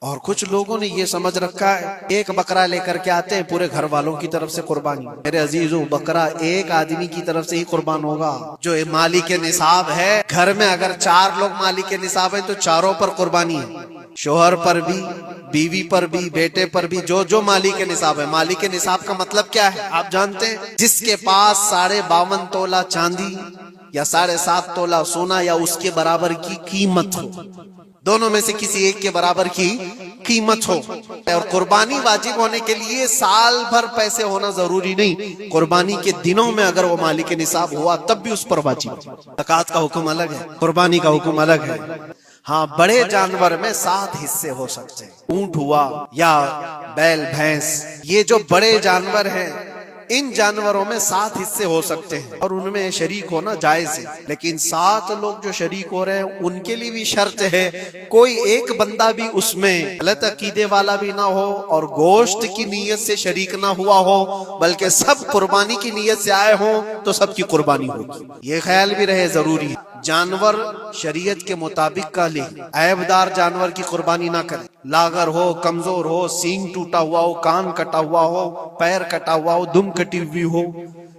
اور کچھ لوگوں نے یہ سمجھ رکھا ہے ایک بکرا لے کر کے آتے ہیں پورے گھر والوں کی طرف سے قربانی. میرے عزیزو، بکرا ایک آدمی کی طرف سے ہی قربان ہوگا جو مالک نصاب ہے. گھر میں اگر 4 لوگ مالک نصاب ہیں تو چاروں پر قربانی ہے، شوہر پر بھی، بیوی پر بھی، بیٹے پر بھی، جو مالک نصاب ہے. مالک نصاب کا مطلب کیا ہے آپ جانتے ہیں؟ جس کے پاس 52.5 تولہ چاندی یا 7.5 تولہ سونا یا اس کے برابر کی قیمت ہو، دونوں میں سے کسی ایک کے برابر کی قیمت ہو. اور قربانی واجب ہونے کے لیے سال بھر پیسے ہونا ضروری نہیں، قربانی کے دنوں میں اگر وہ مالک نصاب ہوا تب بھی اس پر واجب. زکوٰۃ کا حکم الگ ہے، قربانی کا حکم الگ ہے. ہاں، بڑے جانور میں 7 حصے ہو سکتے ہیں. اونٹ ہوا یا بیل بھینس، یہ جو بڑے جانور ہیں ان جانوروں میں 7 حصے ہو سکتے ہیں اور ان میں شریک ہونا جائز ہے. لیکن 7 لوگ جو شریک ہو رہے ہیں ان کے لیے بھی شرط ہے کوئی ایک بندہ بھی اس میں غلط عقیدے والا بھی نہ ہو اور گوشت کی نیت سے شریک نہ ہوا ہو، بلکہ سب قربانی کی نیت سے آئے ہوں تو سب کی قربانی ہوگی. یہ خیال بھی رہے ضروری ہے جانور شریعت کے مطابق کا لے، عیب دار جانور کی قربانی نہ کرے. لاغر ہو، کمزور ہو، سینگ ٹوٹا ہوا ہو، کان کٹا ہوا ہو، پیر کٹا ہوا ہو، دم کٹی ہوئی ہو،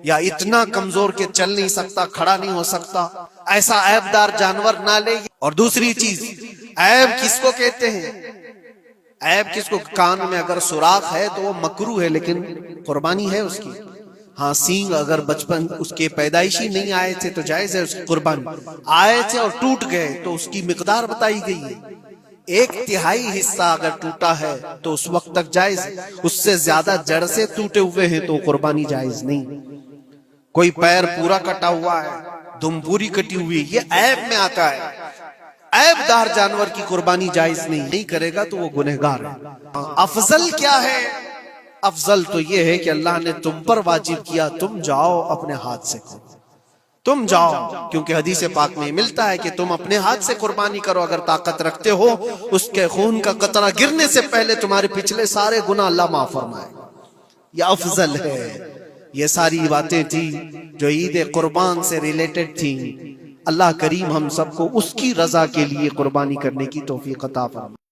یا اتنا کمزور کہ چل نہیں سکتا، کھڑا نہیں ہو سکتا، ایسا عیب دار جانور نہ لے. اور دوسری چیز، عیب کس کو کہتے ہیں؟ عیب کس کو؟ کان میں اگر سوراخ ہے تو وہ مکروہ ہے لیکن قربانی ہے اس کی. ہاں، سینگ اگر بچپن اس کے پیدائشی نہیں آئے تھے تو جائز ہے اس کی قربانی. آئے تھے اور ٹوٹ گئے تو اس کی مقدار بتائی گئی ہے. 1/3 حصہ اگر ٹوٹا ہے تو اس وقت تک جائز ہے، اس سے زیادہ جڑ سے ٹوٹے ہوئے ہیں تو قربانی جائز نہیں. کوئی پیر پورا کٹا ہوا ہے، دم پوری کٹی ہوئی، یہ عیب میں آتا ہے. عیب دار جانور کی قربانی جائز نہیں کرے گا تو وہ گنہگار ہے. افضل کیا ہے؟ افضل تو یہ ہے کہ اللہ نے تم پر واجب کیا، تم جاؤ اپنے ہاتھ سے کرو، تم جاؤ، کیونکہ حدیث پاک میں ملتا ہے کہ تم اپنے ہاتھ سے قربانی کرو اگر طاقت رکھتے ہو. اس کے خون کا قطرہ گرنے سے پہلے تمہارے پچھلے سارے گناہ اللہ معاف فرمائے. یہ افضل ہے. یہ ساری باتیں تھی جو عید قربان سے ریلیٹڈ تھیں. اللہ کریم ہم سب کو اس کی رضا کے لیے قربانی کرنے کی توفیق عطا فرمائے.